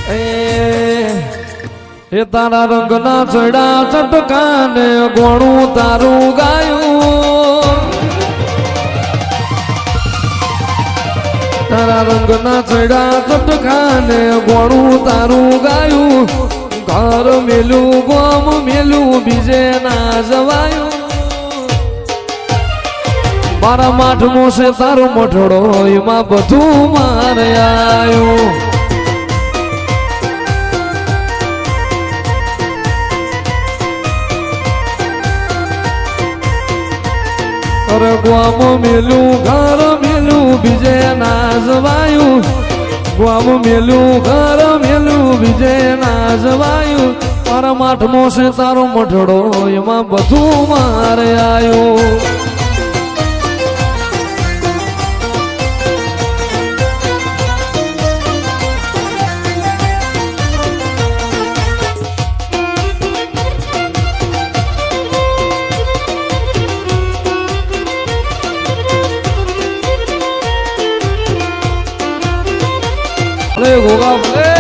એ તારા રંગના ચડા ચટકાને ગોણું તારું ગાયું તારા રંગના ચડા ચટકાને ગોણું તારું ગાયું ઘર મેલું ગોમ મેલું બીજે ના જવાયું મારા માઠમો છે તારો મઠડો એમાં બધું મારે આવ્યું અરે ગ્વામ મેલું ઘર મેલું બીજે ના જવાયું ગ્વામ મેલું ઘર મેલું બીજે ના જવાયું મારા માઠમો છે તારો મઠડો એમાં બધું મારે આવ્યું અરે ગોગા ભલે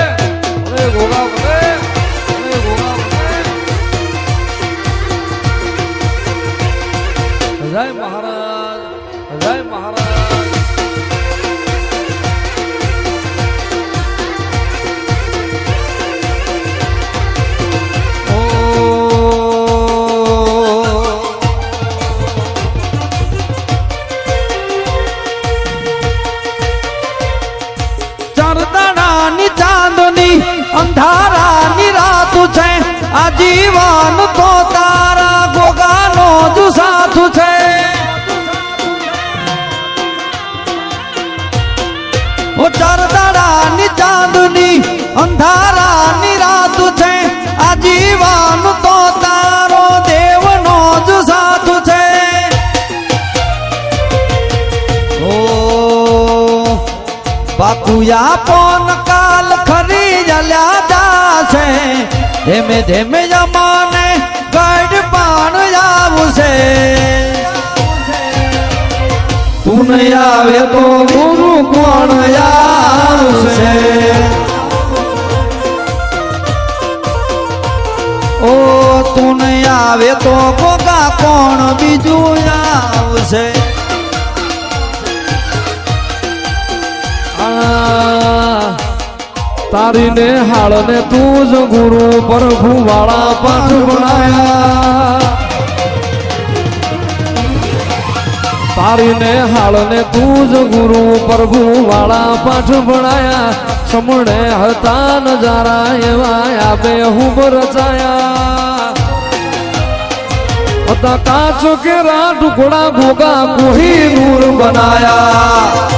અરે ગોગા ભલે અરે ગોગા ભલે જય મહારાજ જય મહારાજ અંધારાની રાત છે આજીવન તો તારા ગોગાનો જ સાથ છે ઓ ચારદાડાની ચાંદની અંધારાની રાત છે આજીવન તો તારો દેવનો જ સાથ છે ઓ બાપુયા પોન કાલ ખરી જલ્યા જાશે ધીમે ધીમે જમાને ગઢ પાણ આવશે તું નહીં આવે તો ગુરુ કોણ આવશે ઓ તું નહીં આવે તો ગોગા કોણ બીજું આવશે તારી ને હાળ ને તું જ ગુરુ પ્રભુ વાળા પાઠ બનાયા તારી ને હાળ ને તું જ ગુરુ પ્રભુ વાળા પાઠ બનાયા સમણે હતા નજારા એવા આપે હું રચાયા હતા કાચ કેરા ટુકડા ગોગા કોઈ નૂર બનાયા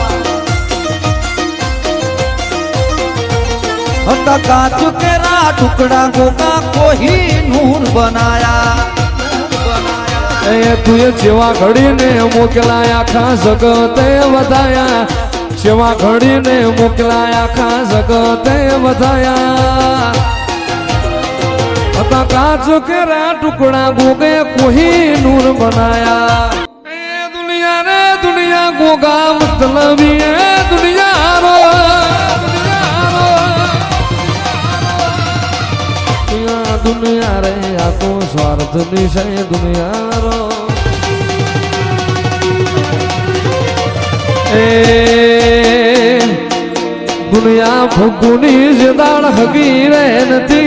काच केरा टुकड़ा गोगा कोही नूर बनाया ए तुए सेवा घड़ी ने मोकलाया खा जगते वधाया सेवा घड़ी ने मोकलाया खा जगते वधाया अता काच केरा टुकड़ा गोगे कोही नूर बनाया ए दुनिया रे दुनिया गोगा मतलबी ए दुनिया रो दुनिया रे आ तो स्वार्थ निशय दुनिया रो ए दुनिया भगुनी जदाड़ हगी रे नती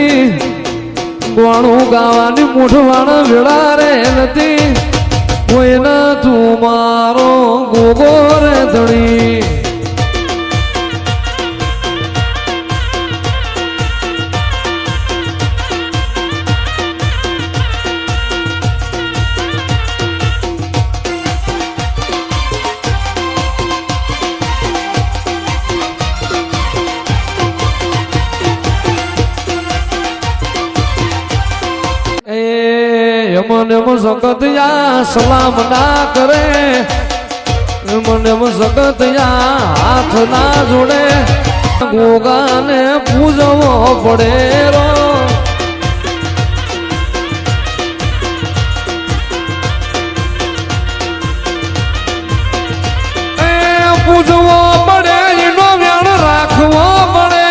गाणું ગાવાની મૂઠવાણ વેળા રે નથી કોઈ ના તું મારો ગોગો રે ધણી મને સખત યા સલામ ના કરે મને સખત યા હાથ ના જોડે ગોગાને પૂજવો પડે રો પૂજવો પડે એનો વ્યાણ રાખવો પડે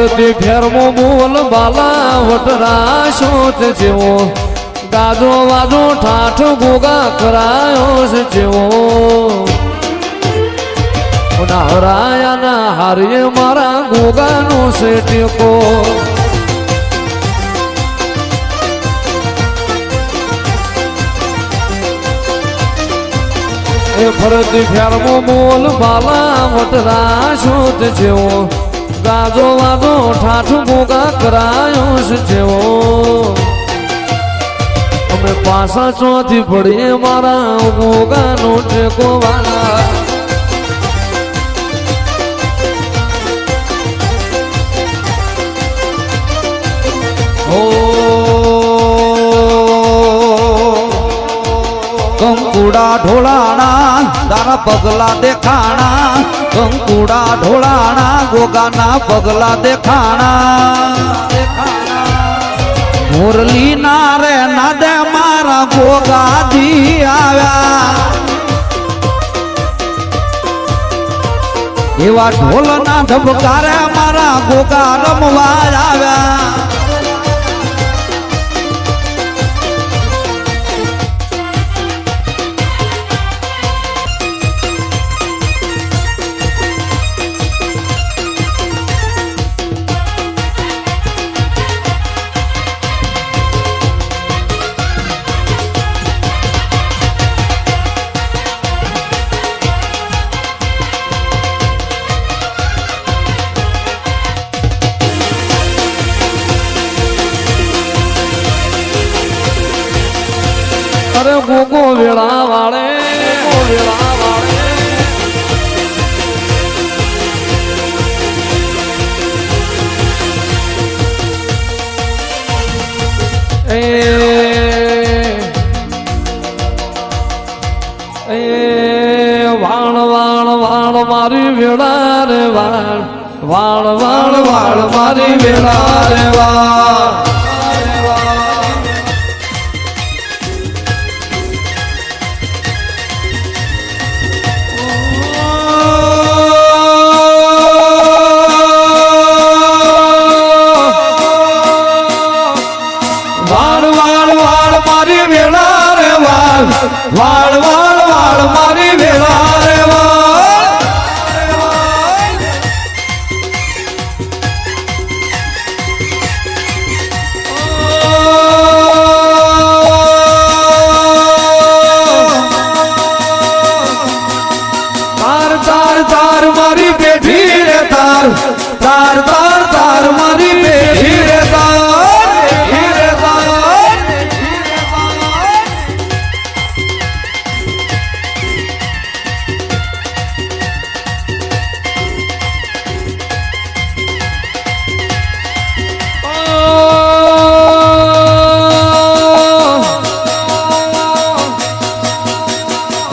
ફરતી ફેરમો બોલ બાલા વટરા શોત જેવો ગાજો વાજો ઠાઠ ગોગા કરાયો છે જેવો હરાયાના હારીએ મારા ગોગાનો છે ટેકો એ ફરતી ફેરમો બોલ બાલા વટરા શોત જેવો ગાજો વાજો ઠાઠ ગોગા કરાયો છે જેવો અમે પાછા ચોથી પડીએ મારા ગોગાનો ટેકો વાલા કંકુડા ઢોળાણા તારા પગલા દેખાણા કંકુડા ઢોળાણા ગોગાના પગલા દેખાણા મુરલી ના રે નાદે મારા ગોગાજી આવ્યા એવા ઢોલના ધબકારે મારા ગોગા રમવા આવ્યા અરે ગોગો વેળા વાળે વેળા વાળે એ વાળ વાળ વાળ મારી વેળા રે વાળ વાળ વાળ વાળ મારી વેળા રે વાળ વાળ વાળ વાળ મારી વેળા રે વાળ તાર તાર તાર મારી પેઠી રે તાર તાર તાર તાર મારી પેઠી રે તાર રે તાર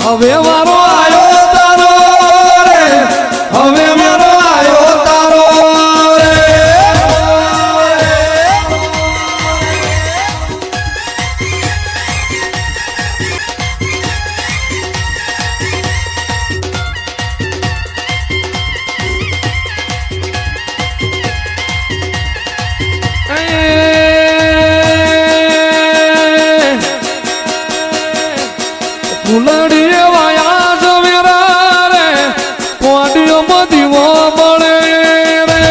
હવે મારો આયો તારો રે હવે મારો આયો તારો રે ફૂલડીએ વાયા જવેરા રે કોડીઓ મદીવો મળે રે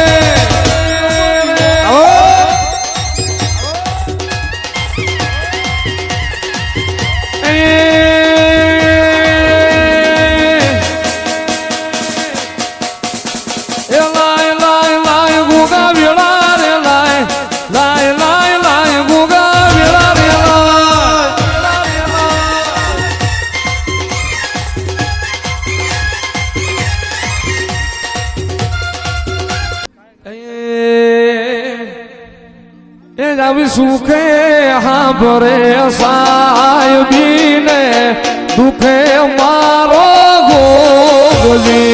એ લાય લાય લાય ગોગા વેળા રે લાય લાય લાય લાય ગોગા વેળા રે આવી સુખે હાંભરે સાહેબીને દુખે મારો ગોગલી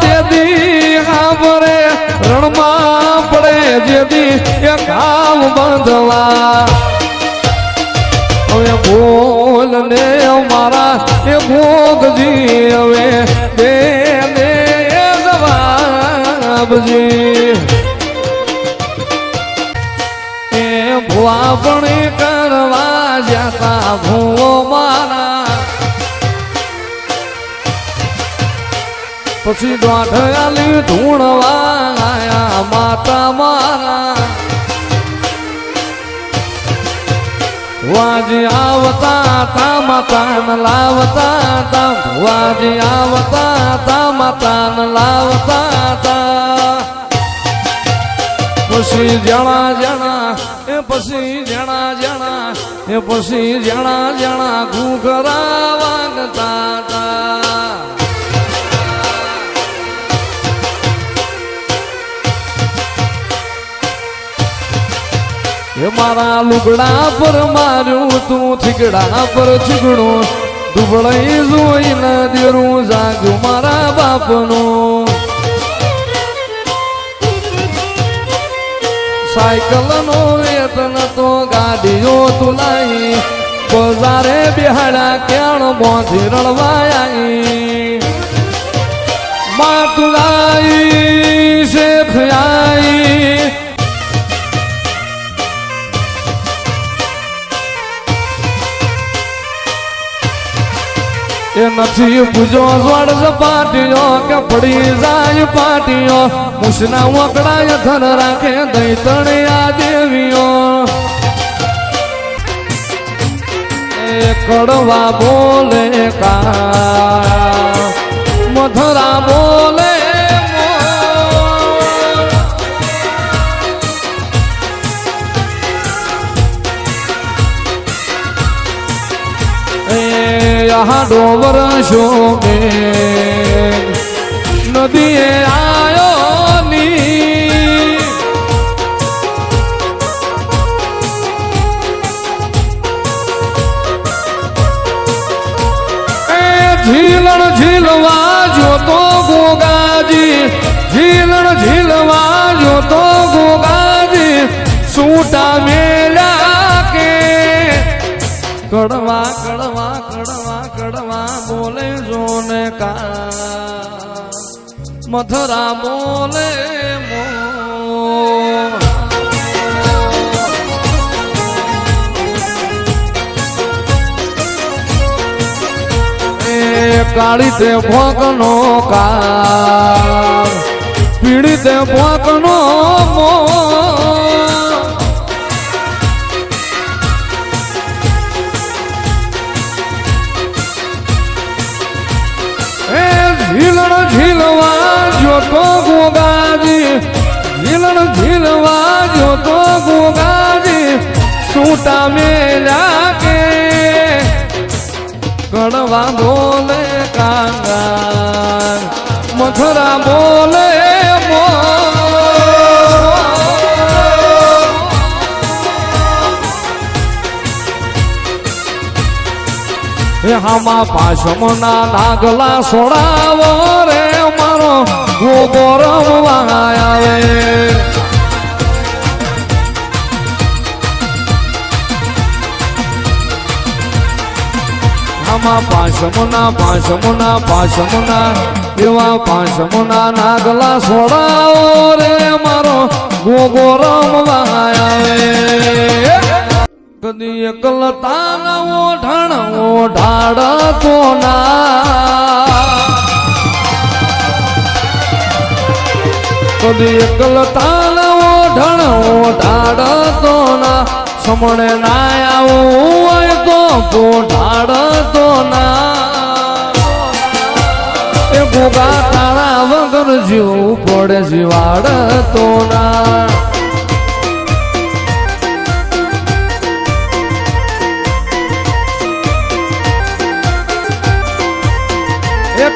તેદી હાંભરે રણમાં પડે જેદી એ ઘાવ બાંધવા હવે બોલ ને મારા એ ભોગજી હવે દે દે જવાબજી એ ભુવાપણી કરવા જતા ભૂવો મારા પછી દોઢયાલી ધૂણવા આયા માતા મારા વાજી આવતા તા માતાન લાવતા તા વાજી આવતા તા માતાન લાવતા તા પછી જણા જણા એ પછી જણા જણા એ પછી જણા જણા ઘૂઘરા વાગતા તા એ મારા લુગડા પર માર્યું તું થીગડા પર થીગડું દુબળાઈ જોઈને દેરું જાગ્યું મારા બાપનું સાયકલ નો વેતન તો ગાડીઓ તુલાઈ બજારે બિહાડા ક્યાણ બોંધી રળવાઈ માતુલાઈ શેખ આઈ એ નથી પૂજો સ્વડ સપાટીઓ કે પડી જાય પાટીઓ મુસના વકડાય ધન રાખે દઈ તણિયા દેવીઓ એ કડવા બોલે કા મધુરા બોલે यहाँ डोबर शो में नदी आयो नी झीलण झीलवा जो तो गोगाजी झीलण झीलवा जो तो गोगाजी सूटा मेला के कड़वा कड़वा कड़वा कड़वा बोले जोने का मधुरा बोले मो काली ते भोगनो का पीड़ी ते भोगनो मो झीलण झीलवा जो तो गोगाजी झीलण झीलवा जो तो गोगाजी सूटा में जाके कड़वा बोले कांगार मथुरा बोले मो हमा पाशमना नागला सोड़ावो रे मारो गोबरम वायावे हमा पाशमना पाशमना पाशमना एवा पाशमना नागला सोड़ावो रे मारो गोबरम वायावे कदी एकलता ओढण ओढाड़ तो ना कदी एकलता ओढण ओढाड़ तो ना समणे ना आवे तो ओढाड़ तो ना ए गोगा तारा वगर जीव पड़े जीवाड़ तो ना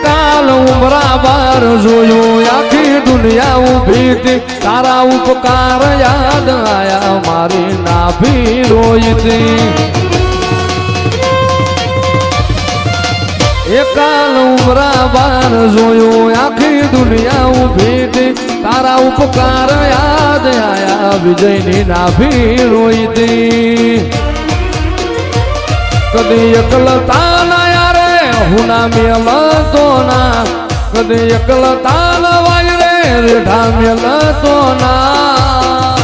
काल उमरा बार जोयो आखी दुनिया उभी थी तारा उपकार याद आया मारी नाभि रोई थी काल उमरा बार जोयो आखी दुनिया उभी थी तारा उपकार याद आया विजय नी नाभि रोई थी કદી એકલતા ના યારે હુના મેલ તો ના કદી એકલતા ના વાય રે રેઢા મેલ તો ના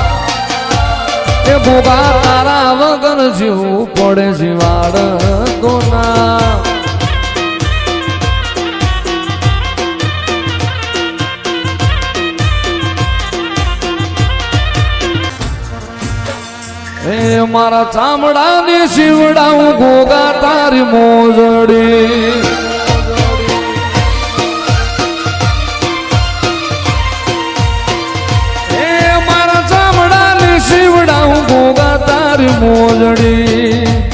એ ભોગા તારા વગર જીવું પડે જીવાડ તો ના એ મારા ચામડાની શિવડાવું ગોગા તારી મોજડી એ મારા ચામડાની શિવડાવું ગોગા તારી મોજડી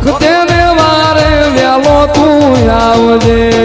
વખતે ને વારે વ્યાલો તું આવજે